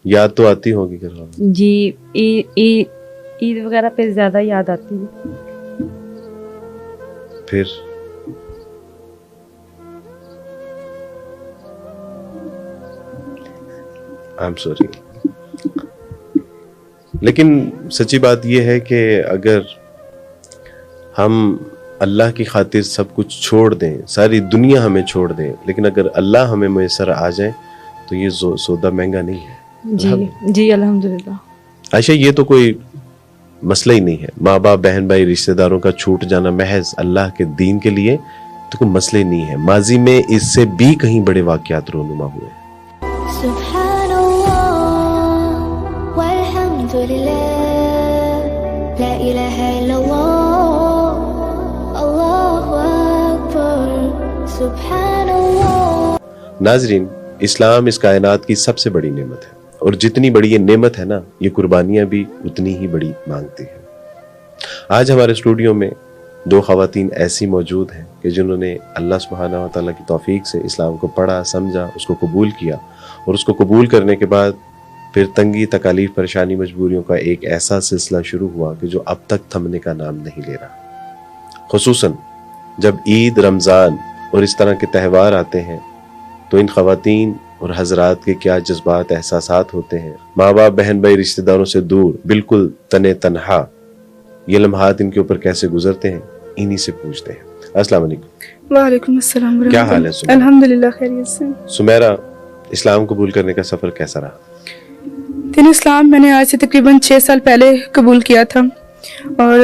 याद तो आती होगी घर वालों? जी, ईद वगैरह पे ज़्यादा याद आती है। फिर आई एम सॉरी, लेकिन सच्ची बात यह है कि अगर हम अल्लाह की खातिर सब कुछ छोड़ दें, सारी दुनिया हमें छोड़ दें, लेकिन अगर अल्लाह हमें मैसर आ जाए तो ये सौदा महंगा नहीं है। जी अल्हम्दुलिल्लाह। आयशा, ये तो कोई मसला ही नहीं है, माँ बाप बहन भाई रिश्तेदारों का छूट जाना महज अल्लाह के दीन के लिए तो कोई मसले नहीं है। माजी में इससे भी कहीं बड़े वाक़यात रोनुमा हुए। नाजरीन, इस्लाम इस कायनात की सबसे बड़ी नेमत है, और जितनी बड़ी ये नेमत है ना, ये कुर्बानियां भी उतनी ही बड़ी मांगती है। आज हमारे स्टूडियो में दो ख़वातीन ऐसी मौजूद हैं कि जिन्होंने अल्लाह सुब्हानहू व तआला की तौफीक से इस्लाम को पढ़ा, समझा, उसको कबूल किया, और उसको कबूल करने के बाद फिर तंगी, तकालीफ, परेशानी, मजबूरियों का एक ऐसा सिलसिला शुरू हुआ कि जो अब तक थमने का नाम नहीं ले रहा। खुसूसन जब ईद, रमज़ान और इस तरह के त्यौहार आते हैं तो इन ख़वातीन और हजरात के क्या जज्बात, एहसासात होते हैं। माँ बाप, बहन भाई, रिश्तेदारों से दूर, बिल्कुल तने तन्हा, ये लम्हात इनके ऊपर कैसे गुजरते हैं, इन्हीं से पूछते हैं। अस्सलाम वालेकुम। वालेकुम अस्सलाम। क्या हाल है सुमैरा? अल्हम्दुलिल्लाह खैरियत से। सुमैरा, इस्लाम कबूल करने का सफ़र कैसा रहा? दीन इस्लाम मैंने आज से तकरीबन 6 साल पहले कबूल किया था, और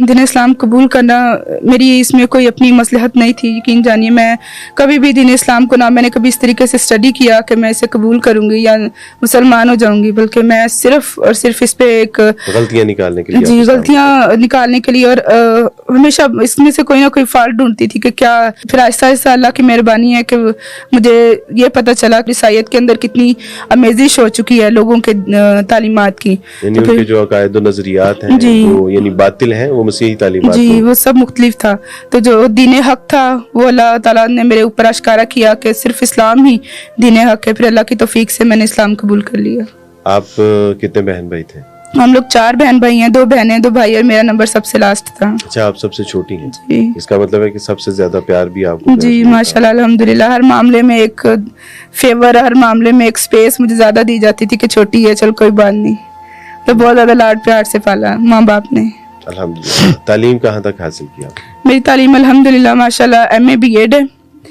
दीन इस्लाम कबूल करना मेरी इसमें कोई अपनी मसलहत नहीं थी। यकीन जानिए, मैं कभी भी दीन इस्लाम को ना मैंने कभी इस तरीके से स्टडी किया कि मैं इसे कबूल करूंगी या मुसलमान हो जाऊंगी, बल्कि मैं सिर्फ और सिर्फ इस पे एक गलतियां निकालने के लिए, जी गलतियां निकालने के लिए, और हमेशा इसमें से कोई ना कोई फॉल्ट ढूंढती थी कि क्या। फिर आहिस्ता आहिस्ता अल्लाह की मेहरबानी है कि मुझे ये पता चला कि ईसाईयत के अंदर कितनी अमेजिश हो चुकी है लोगों के तालीमात की। यानी उनके जो अकायद और नजरियात हैं वो यानी बातिल हैं, वो मसीही तालीमात जी, वो सब मुख्तलिफ था। तो जो दीन हक था वो अल्लाह ताला ने मेरे ऊपर अश्कारा किया कि सिर्फ इस्लाम ही दीन हक है। फिर अल्लाह की तौफीक से मैंने इस्लाम कबूल कर लिया। आप कितने बहन भाई थे? हम लोग 4 बहन भाई हैं, 2 बहनें 2 भाई, और मेरा नंबर सबसे लास्ट था। अच्छा, आप सबसे छोटी हैं? जी। इसका मतलब है कि सबसे ज्यादा प्यार भी आपको? जी माशाल्लाह अल्हम्दुलिल्लाह। हर मामले में एक फेवर, हर मामले में एक स्पेस मुझे ज्यादा दी जाती थी कि छोटी है, चल कोई बात नहीं। तो बहुत ज्यादा लाड प्यार से पाला माँ बाप ने। अल्हम्दुलिल्लाह। तालीम कहाँ तक हासिल किया? मेरी तालीम अल्हम्दुलिल्लाह माशाल्लाह MA BEd है।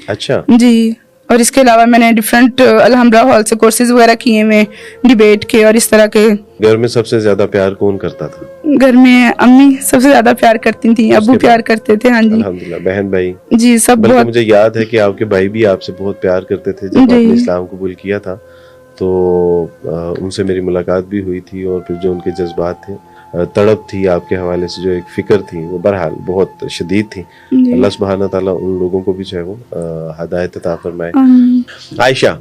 अच्छा जी, और इसके अलावा मैंने डिफरेंट अलहमरा हॉल से कोर्सेज वगैरह किए हुए, डिबेट के और इस तरह के। घर में सबसे ज्यादा प्यार कौन करता था? घर में अम्मी सबसे ज्यादा प्यार करती थी, अब्बू प्यार करते थे। हाँ जी अल्हम्दुलिल्लाह। बहन भाई? जी सब बहुत। मुझे याद है कि आपके भाई भी आपसे बहुत प्यार करते थे। जब आपने इस्लाम कबूल किया था तो उनसे मेरी मुलाकात भी हुई थी, और फिर जो उनके जज्बात थे, तड़प थी आपके हवाले से, जो एक फिक्र थी, वो बहरहाल बहुत शदीद थी। अल्लाह सुब्हानहू तआला उन लोगों को भी जो है वो हिदायत अता फरमाए। आयशा,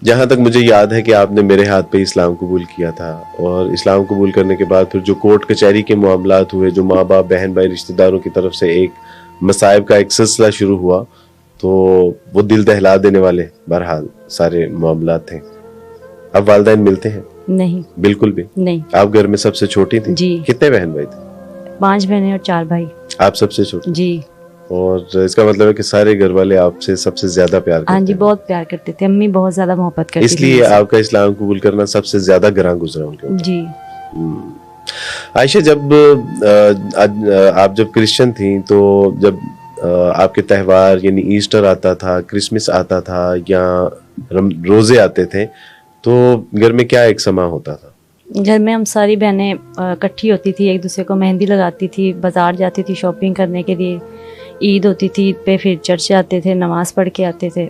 जहाँ तक मुझे याद है कि आपने मेरे हाथ पे इस्लाम कबूल किया था, और इस्लाम कबूल करने के बाद फिर जो कोर्ट कचहरी के मामलात हुए, जो माँ बाप, बहन भाई, रिश्तेदारों की तरफ से एक मसाइब का एक सिलसिला शुरू हुआ, तो वो दिल दहला देने वाले बहरहाल सारे मामलात थे। अब वालिदैन मिलते हैं? नहीं, बिल्कुल भी नहीं। आप घर में सबसे छोटी थी? जी। कितने बहन भाई थे? 5 बहनें और 4 भाई। आप सबसे छोटी? जी। और इसका मतलब है कि सारे घर वाले आपसे सबसे ज्यादा प्यार करते हैं? हाँ जी, बहुत प्यार करते थे। अम्मी बहुत ज्यादा मोहब्बत करती थी, इसलिए आपका इस्लाम कबूल करना सबसे ज्यादा ग्रां गुजरा उनके ऊपर। जी। आयशा, जब आप जब क्रिश्चियन थी, तो जब आपके त्यौहार यानी ईस्टर आता था, क्रिसमस आता था, या रोजे आते थे, तो घर में क्या एक समा होता था? घर में हम सारी बहनें इकट्ठी होती थी, एक दूसरे को मेहंदी लगाती थी, बाजार जाती थी शॉपिंग करने के लिए। ईद होती थी, ईद पे फिर चर्च जाते थे, नमाज़ पढ़ के आते थे,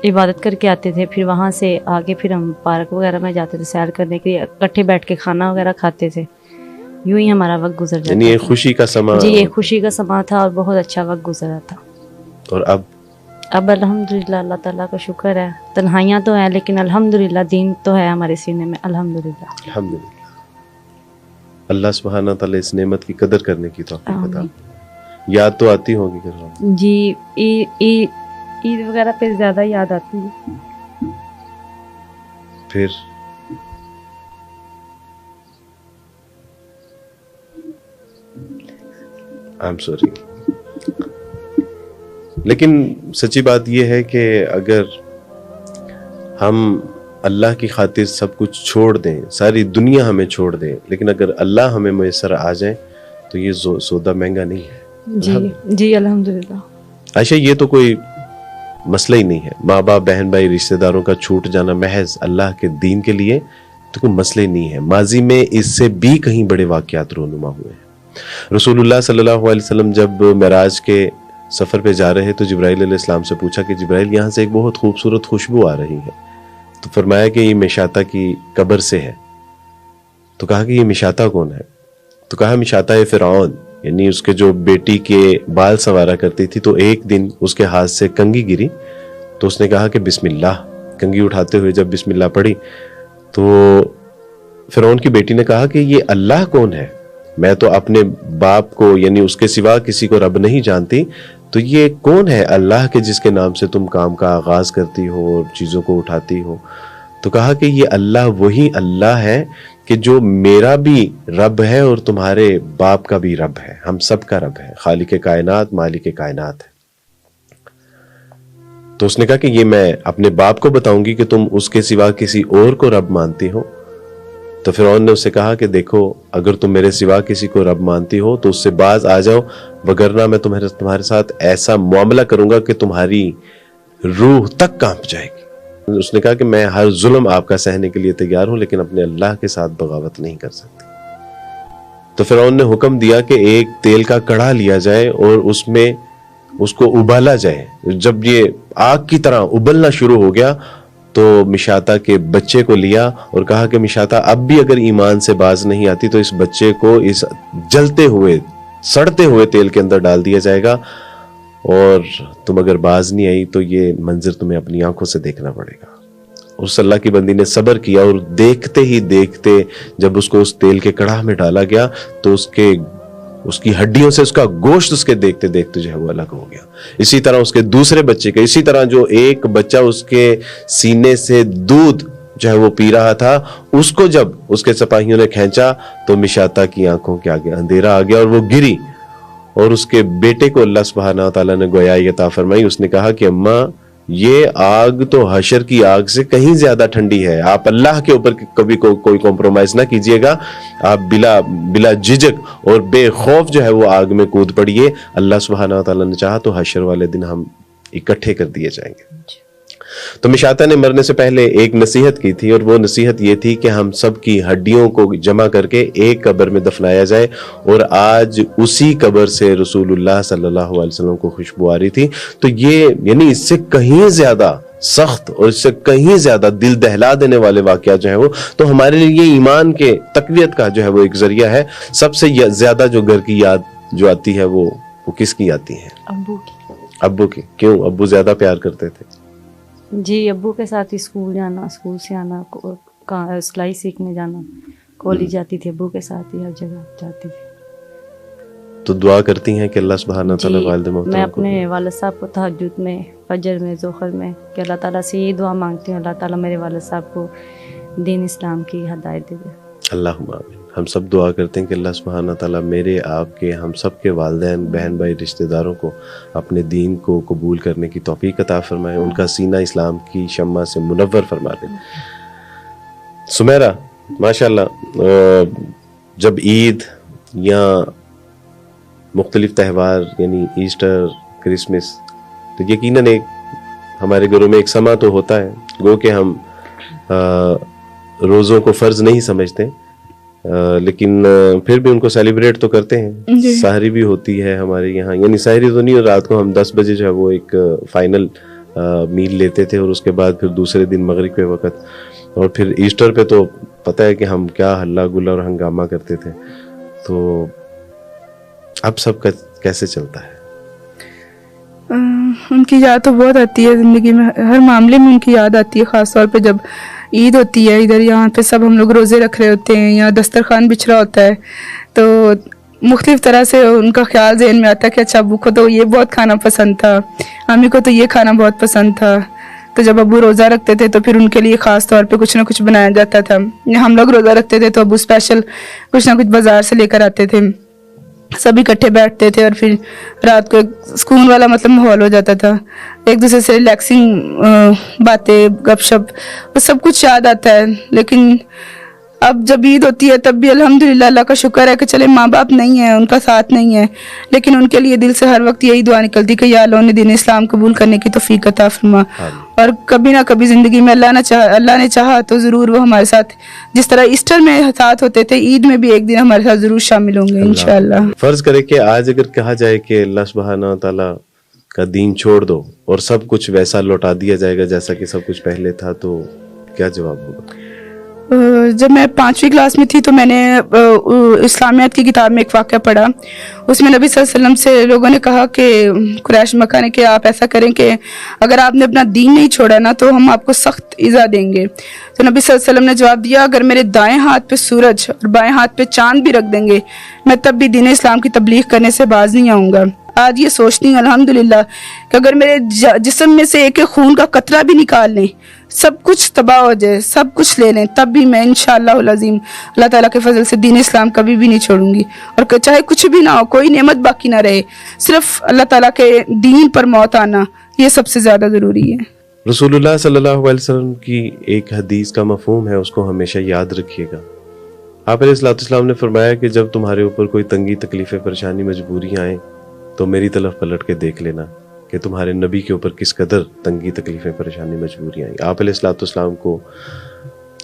इबादत करके आते थे। फिर वहाँ से आगे फिर हम पार्क वगैरह में जाते थे सैर करने के लिए, इकट्ठे बैठ के खाना वगैरह खाते थे। यूं ही हमारा वक्त गुजर जाता था। ये खुशी का समा? जी, ये खुशी का समा था और बहुत अच्छा वक्त गुजरा था। और अब अल्हम्दुलिल्लाह, अल्लाह ताला का शुक्र है। तन्हाइयाँ तो हैं, लेकिन अल्हम्दुलिल्लाह दीन तो है हमारे सीने में। अल्हम्दुलिल्लाह, अल्हम्दुलिल्लाह। अल्लाह सुब्हानहू तआला इस नेमत की कदर करने की तौफीक अता। याद तो आती होगी घर वालों? जी, ईद वगैरह पे ज्यादा याद आती है। फिर आई एम सॉरी। लेकिन सच्ची बात यह है कि अगर हम अल्लाह की खातिर सब कुछ छोड़ दें, सारी दुनिया हमें छोड़ दे, लेकिन अगर अल्लाह हमें मैसर आ जाए तो ये सौदा महंगा नहीं है। जी जी अल्हम्दुलिल्लाह। आयशा, ये तो कोई मसला ही नहीं है। माँ बाप, बहन भाई, रिश्तेदारों का छूट जाना महज अल्लाह के दीन के लिए तो कोई मसला ही नहीं है। माजी में इससे भी कहीं बड़े वाक़यात रोनुमा हुए हैं। रसूलुल्लाह सल्लल्लाहु अलैहि वसल्लम जब मेराज के सफ़र पे जा रहे तो जिब्राइल अलैहिस्सलाम से पूछा कि जिब्राइल, यहाँ से एक बहुत खूबसूरत खुशबू आ रही है। तो फरमाया कि ये मिशाता की कब्र से है। तो कहा कि ये मिशाता कौन है? तो कहा मिशाता है फ़िरौन, यानी उसके जो बेटी के बाल संवारा करती थी। तो एक दिन उसके हाथ से कंघी गिरी तो उसने कहा कि बिस्मिल्लाह। कंघी उठाते हुए जब बिस्मिल्लाह पढ़ी तो फ़िरौन की बेटी ने कहा कि ये अल्लाह कौन है? मैं तो अपने बाप को यानी उसके सिवा किसी को रब नहीं जानती, तो ये कौन है अल्लाह के जिसके नाम से तुम काम का आगाज करती हो और चीज़ों को उठाती हो? तो कहा कि ये अल्लाह वही अल्लाह है कि जो मेरा भी रब है और तुम्हारे बाप का भी रब है, हम सब का रब है, खालिक कायनात, मालिक कायनात है। तो उसने कहा कि ये मैं अपने बाप को बताऊंगी कि तुम उसके सिवा किसी और को रब मानती हो। तो फिरौन ने उससे कहा कि देखो, अगर तुम मेरे सिवा किसी को रब मानती हो तो उससे बाज आ जाओ, वगरना मैं तुम्हारे साथ ऐसा मुआमला करूंगा कि तुम्हारी रूह तक कांप जाएगी। उसने कहा कि मैं हर जुल्म आपका सहने के लिए तैयार हूं, लेकिन अपने अल्लाह के साथ बगावत नहीं कर सकती। तो फिरौन ने हुक्म दिया कि एक तेल का कड़ा लिया जाए और उसमें उसको उबाला जाए। जब ये आग की तरह उबलना शुरू हो गया तो मिशाता के बच्चे को लिया और कहा कि मिशाता, अब भी अगर ईमान से बाज नहीं आती तो इस बच्चे को इस जलते हुए सड़ते हुए तेल के अंदर डाल दिया जाएगा, और तुम अगर बाज नहीं आई तो ये मंजर तुम्हें अपनी आंखों से देखना पड़ेगा। उस अल्लाह की बंदी ने सब्र किया और देखते ही देखते जब उसको उस तेल के कड़ाह में डाला गया तो उसकी हड्डियों से उसका गोश्त उसके देखते देखते जो है वो अलग हो गया। इसी तरह उसके दूसरे बच्चे के, इसी तरह जो एक बच्चा उसके सीने से दूध जो है वो पी रहा था, उसको जब उसके सिपाहियों ने खींचा तो मिशाता की आंखों के आगे अंधेरा आ गया और वो गिरी, और उसके बेटे को अल्लाह सुब्हानहू व तआला ने गोयाई अता फरमाई। उसने कहा कि अम्मा, ये आग तो हशर की आग से कहीं ज्यादा ठंडी है, आप अल्लाह के ऊपर कभी कोई कॉम्प्रोमाइज ना कीजिएगा, आप बिला झिझक और बेखौफ जो है वो आग में कूद पड़िए। अल्लाह सुब्हानहू व तआला ने चाहा तो हशर वाले दिन हम इकट्ठे कर दिए जाएंगे। तो मिशाता ने मरने से पहले एक नसीहत की थी, और वो नसीहत ये थी कि हम सब की हड्डियों को जमा करके एक कब्र में दफनाया जाए, और आज उसी कब्र से रसूलुल्लाह सल्लल्लाहु अलैहि वसल्लम को खुशबू आ रही थी। तो ये यानी इससे कहीं ज्यादा सख्त और इससे कहीं ज्यादा दिल दहला देने वाले वाकया जो है वो तो हमारे लिए ईमान के तकवीयत का जो है वो एक जरिया है। सबसे ज्यादा जो घर की याद जो आती है वो किसकी आती है? अब्बू की। अब्बू की। क्यों? अब्बू ज्यादा प्यार करते थे? जी, अब्बू के साथ ही स्कूल जाना, स्कूल से आना, सिलाई सीखने जाना, कॉलेज जाती थी, अब्बू के साथ ही हर जगह जाती थी। तो दुआ करती हैं कि अल्लाह सुब्हानहू व तआला वालिद मोहतरम मैं अपने वालिद साहब को तहज्जुद में, फजर में, ज़ोहर में कि अल्लाह ताला से ये दुआ मांगती हूँ, अल्लाह ताला मेरे वालिद साहब को दीन इस्लाम की हिदायत दे। अल्लाहुम्मा आमीन। हम सब दुआ करते हैं कि अल्लाह सुब्हानहू व तआला मेरे, आपके, हम सब के वालिदैन, बहन भाई, रिश्तेदारों को अपने दीन को कबूल करने की तौफीक अता फरमाए, उनका सीना इस्लाम की शम्मा से मुनव्वर फरमा दे। सुमेरा, माशाल्लाह, जब ईद या मुख्तलिफ त्यौहार यानी ईस्टर, क्रिसमस, तो यकीनन एक हमारे घरों में एक समा तो होता है, गो कि हम रोज़ों को फ़र्ज नहीं समझते, लेकिन फिर भी उनको सेलिब्रेट तो करते हैं। सहरी भी होती है हमारे यहाँ, यानी सहरी तो नहीं, रात को हम 10 बजे जो है वो एक फाइनल मील लेते थे, और उसके बाद फिर दूसरे दिन मगरिब के वक़्त, और फिर ईस्टर पे तो पता है कि हम क्या हल्ला गुल्ला और हंगामा करते थे। तो अब सब कैसे चलता है? उनकी याद तो बहुत आती है ज़िंदगी में, हर मामले में उनकी याद आती है, ख़ास तौर पे जब ईद होती है। इधर यहाँ पे सब हम लोग रोज़े रख रहे होते हैं, यहाँ दस्तरखान बिछ रहा होता है, तो मुख्तलिफ़ तरह से उनका ख्याल ज़हन में आता है कि अच्छा, अब्बू को तो ये बहुत खाना पसंद था, अम्मी को तो ये खाना बहुत पसंद था। तो जब अब्बू रोज़ा रखते थे तो फिर उनके लिए ख़ास तौर पे कुछ ना कुछ बनाया जाता था। हम लोग रोज़ा रखते थे तो अब्बू स्पेशल कुछ ना कुछ बाज़ार से लेकर आते थे। सब इकट्ठे बैठते थे और फिर रात को एक सुकून वाला मतलब माहौल हो जाता था, एक दूसरे से रिलैक्सिंग बातें गपशप वो सब कुछ याद आता है। लेकिन अब जब ईद होती है तब भी अल्हम्दुलिल्लाह अल्लाह का शुक्र है कि चले माँ बाप नहीं है, उनका साथ नहीं है, लेकिन उनके लिए दिल से हर वक्त यही दुआ निकलती कि या अल्लाह ने दीन इस्लाम कबूल करने की तौफीक अता फरमा। और कभी ना कभी ज़िंदगी में अल्लाह ने चाहा तो ज़रूर वो हमारे साथ, जिस तरह ईस्टर में साथ होते थे, ईद में भी एक दिन हमारे साथ ज़रूर शामिल होंगे इंशाअल्लाह। फर्ज करे कि आज अगर कहा जाए कि अल्लाह सुब्हाना ताला का दीन छोड़ दो और सब कुछ वैसा लौटा दिया जाएगा जैसा कि सब कुछ पहले था, तो क्या जवाब होगा? जब मैं 5वीं क्लास में थी तो मैंने इस्लामियात की किताब में एक वाक़या पढ़ा। उसमें नबी सल्लल्लाहु अलैहि वसल्लम से लोगों ने कहा कि कुरैश मक्का ने कि आप ऐसा करें कि अगर आपने अपना दीन नहीं छोड़ा ना तो हम आपको सख्त इज़ा देंगे। तो नबी सल्लल्लाहु अलैहि वसल्लम ने जवाब दिया, अगर मेरे दाएं हाथ पे सूरज और बाएं हाथ पे चांद भी रख देंगे मैं तब भी दीन इस्लाम की तबलीग करने से बाज नहीं आऊँगा। आज ये सोचती हूँ अल्हम्दुलिल्लाह कि अगर मेरे जिस्म में से एक खून का कतरा भी निकाल लें, सब कुछ तबाह हो जाए, सब कुछ ले लें, तब भी मैं इंशाअल्लाह अज़ीम अल्लाह ताला के फजल से दीन इस्लाम कभी भी नहीं छोड़ूंगी। और चाहे कुछ भी ना हो, कोई नेमत बाकी ना रहे, सिर्फ अल्लाह ताला के दीन पर मौत आना ये सबसे ज़्यादा ज़रूरी है। रसूलुल्लाह सल्लल्लाहु अलैहि वसल्लम की एक हदीस का मफहूम है, उसको हमेशा याद रखिएगा। आप अलैहिस्सलाम ने फरमाया कि जब तुम्हारे ऊपर कोई तंगी तकलीफ़ें परेशानी मजबूरियाँ आए तो मेरी तरफ पलट के देख लेना कि तुम्हारे नबी के ऊपर किस कदर तंगी तकलीफ़ें परेशानी मजबूरियाँ आई। आप अलैहिस्सलाम को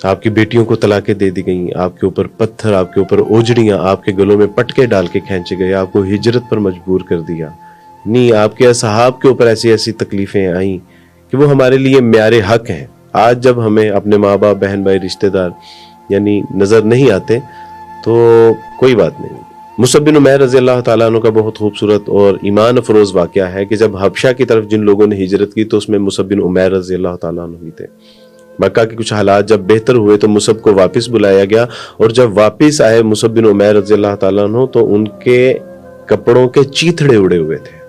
आपकी बेटियों को तलाक़ें दे दी गई, आपके ऊपर पत्थर, आपके ऊपर ओजड़ियाँ, आपके गलों में पटके डाल के खींचे गए, आपको हिजरत पर मजबूर कर दिया। नहीं, आपके असहाब के ऊपर ऐसी ऐसी तकलीफ़ें आई कि वो हमारे लिए म्यारे हक हैं। आज जब हमें अपने माँ बाप, बहन भाई, रिश्तेदार यानी नज़र नहीं आते तो कोई बात नहीं। मुसअब बिन उमैर रज़ी अल्लाह ताला अन्हु का बहुत खूबसूरत और ईमान अफरोज़ वाक़या है कि जब हबशा की तरफ जिन लोगों ने हिजरत की तो उसमें मुसअब बिन उमैर रज़ी अल्लाह ताला अन्हु भी थे। मक्का के कुछ हालात जब बेहतर हुए तो मुसअब को वापस बुलाया गया, और जब वापस आए मुसअब बिन उमैर रज़ी अल्लाह ताला अन्हु तो उनके कपड़ों के चीथड़े उड़े हुए थे।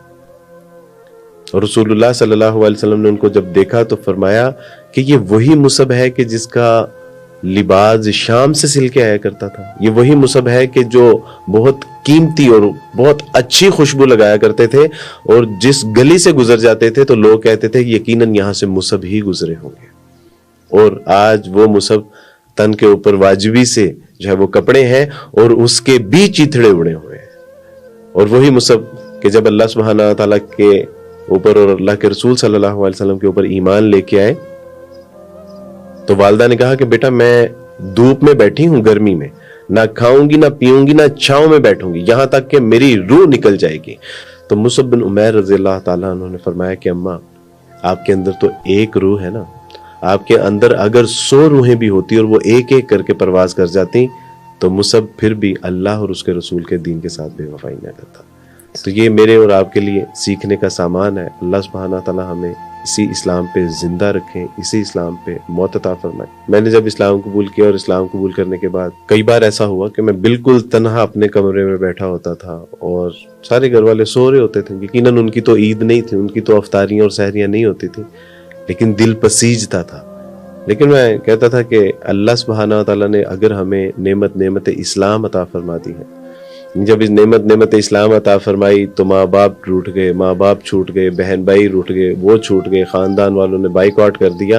और रसूलुल्लाह सल्लल्लाहु अलैहि वसल्लम ने उनको जब देखा तो फरमाया कि ये वही मुसअब है कि जिसका लिबास शाम से सिल के आया करता था, ये वही मुसअब है कि जो बहुत कीमती और बहुत अच्छी खुशबू लगाया करते थे, और जिस गली से गुजर जाते थे तो लोग कहते थे यकीनन यहाँ से मुसअब ही गुजरे होंगे। और आज वो मुसअब तन के ऊपर वाजिबी से जो है वो कपड़े हैं और उसके भी चीथड़े उड़े हुए हैं। और वही मुसअब कि जब अल्लाह सुब्हाना ताला के ऊपर और अल्लाह के रसूल सल्लल्लाहु अलैहि वसल्लम के ऊपर ईमान लेके आए तो वालिदा ने कहा कि बेटा मैं धूप में बैठी हूं, गर्मी में ना खाऊंगी ना पीऊंगी ना छांव में बैठूंगी, यहां तक कि मेरी रूह निकल जाएगी। तो मुसअब बिन उमैर रज़ी अल्लाह ताला अन्हु ने फरमाया कि अम्मा आपके अंदर तो एक रूह है ना, आपके अंदर अगर 100 रूहें भी होती और वो एक एक करके परवाज कर जाती तो मुसअब फिर भी अल्लाह और उसके रसूल के दीन के साथ बेवफाई न करता। तो ये मेरे और आपके लिए सीखने का सामान है। अल्लाह सुब्हाना ताला हमें इसी इस्लाम पे जिंदा रखें, इसी इस्लाम पे मौत अता फरमाए। मैंने जब इस्लाम कबूल किया और इस्लाम कबूल करने के बाद कई बार ऐसा हुआ कि मैं बिल्कुल तन्हा अपने कमरे में बैठा होता था और सारे घर वाले सो रहे होते थे। यकीनन उनकी तो ईद नहीं थी, उनकी तो अफ्तारियां और सहरियां नहीं होती थी, लेकिन दिल पसीजता था। लेकिन मैं कहता था कि अल्लाह सुब्हाना ताला ने अगर हमें नेमत इस्लाम अता फरमा दी है, जब इस नेमत इस्लाम अता फरमाई तो माँ बाप रूठ गए, माँ बाप छूट गए, बहन भाई रूठ गए, वो छूट गए, खानदान वालों ने बाइकआउट कर दिया।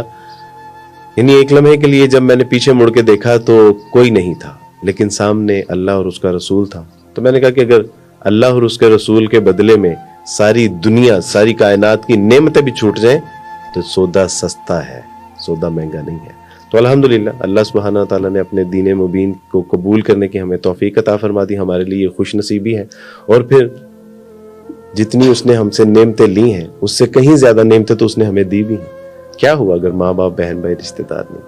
यानी एक लम्हे के लिए जब मैंने पीछे मुड़ के देखा तो कोई नहीं था, लेकिन सामने अल्लाह और उसका रसूल था। तो मैंने कहा कि अगर अल्लाह और उसके रसूल के बदले में सारी दुनिया, सारी कायनात की नेमतें भी छूट जाएं तो सौदा सस्ता है, सौदा महंगा नहीं है। तो अल्हम्दुलिल्लाह अल्लाह सुब्हाना ताला ने अपने दीन मुबीन को कबूल करने की हमें तौफीक अता फरमा दी, हमारे लिए खुश नसीबी है। और फिर जितनी उसने हमसे नेमतें ली हैं उससे कहीं ज्यादा नेमतें तो उसने हमें दी भी हैं। क्या हुआ अगर माँ बाप, बहन भाई, रिश्तेदार नहीं।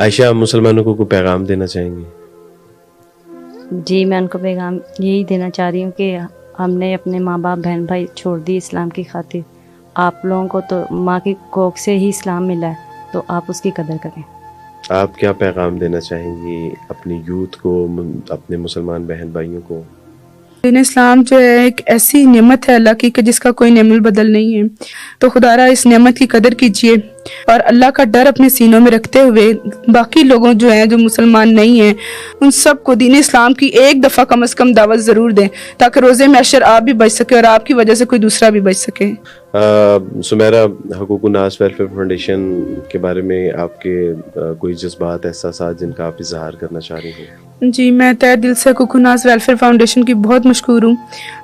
आयशा, मुसलमानों को कोई पैगाम देना चाहेंगे? जी, मैं उनको पैगाम यही देना चाह रही हूँ कि हमने अपने माँ बाप, बहन भाई छोड़ दी इस्लाम की खातिर। आप लोगों को तो माँ की कोख से ही इस्लाम मिला है, तो आप उसकी कदर करें। आप क्या पैगाम देना चाहेंगी अपनी यूथ को, अपने मुसलमान बहन भाइयों को? दीन इस्लाम जो है एक ऐसी नेमत है अल्लाह की कि जिसका कोई नेमल बदल नहीं है। तो खुदारा इस नेमत की कदर कीजिए اور اللہ کا ڈر اپنے سینوں میں رکھتے ہوئے باقی لوگوں جو ہیں جو مسلمان نہیں ہیں ان سب کو دین اسلام کی ایک دفعہ کم از کم دعوت ضرور دیں تاکہ روز محشر آپ بھی بچ سکے اور آپ کی وجہ سے کوئی دوسرا بھی بچ سکے. سمیرہ، حقوق الناس ویلفیئر فاؤنڈیشن کے بارے میں آپ کے کوئی جذبات، احساسات جن کا آپ اظہار کرنا چاہ رہی ہیں؟ جی، میں تہہ دل سے حقوق الناس ویلفیئر فاؤنڈیشن کی بہت مشکور ہوں.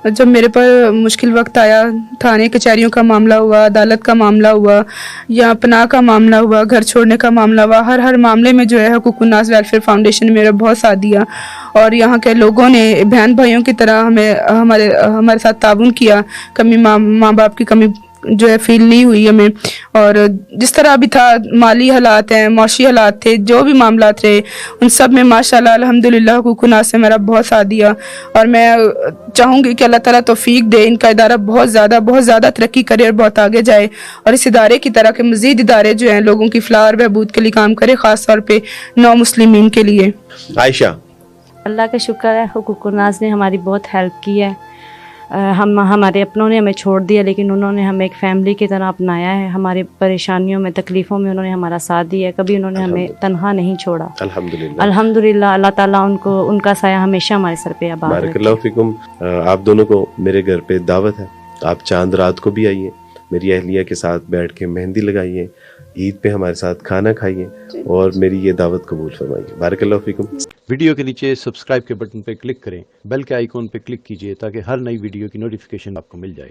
جب میرے پر مشکل وقت آیا، تھانے کچہریوں کا معاملہ ہوا، عدالت کا معاملہ ہوا یا پناہ کا معاملہ ہوا، گھر چھوڑنے کا معاملہ ہوا، ہر معاملے میں جو ہے حقوق الناس ویلفیئر فاؤنڈیشن نے میرا بہت ساتھ دیا اور یہاں کے لوگوں نے بہن بھائیوں کی طرح ہمارے ساتھ تعاون کیا. کمی ماں باپ کی کمی جو ہے فیل نہیں ہوئی ہمیں، اور جس طرح بھی تھا مالی حالات ہیں، معاشی حالات تھے، جو بھی معاملات رہے ان سب میں ماشاءاللہ الحمدللہ حقوق الناس سے میرا بہت ساتھ دیا. اور میں چاہوں گی کہ اللہ تعالیٰ توفیق دے، ان کا ادارہ بہت زیادہ ترقی کرے اور بہت آگے جائے اور اس ادارے کی طرح کے مزید ادارے جو ہیں لوگوں کی فلاح اور بہبود کے لیے کام کرے، خاص طور پہ نو مسلمین کے لیے. عائشہ، اللہ کا شکر ہے، حقوق الناس نے ہماری بہت ہیلپ کی ہے. ہمارے اپنوں نے ہمیں چھوڑ دیا لیکن انہوں نے ہمیں ایک فیملی کی طرح اپنایا ہے. ہماری پریشانیوں میں، تکلیفوں میں انہوں نے ہمارا ساتھ دیا ہے، کبھی انہوں نے ہمیں تنہا نہیں چھوڑا. الحمدللہ اللہ تعالیٰ ان کا سایہ ہمیشہ ہمارے سر پہ آباد بارک اللہ فیکم. آپ دونوں کو میرے گھر پہ دعوت ہے، آپ چاند رات کو بھی آئیے، میری اہلیہ کے ساتھ بیٹھ کے مہندی لگائیے، عید پہ ہمارے ساتھ کھانا کھائیے اور میری یہ دعوت قبول فرمائیے. بارک اللہ فیکم. ویڈیو کے نیچے سبسکرائب کے بٹن پہ کلک کریں، بیل کے آئیکن پہ کلک کیجئے تاکہ ہر نئی ویڈیو کی نوٹیفیکیشن آپ کو مل جائے.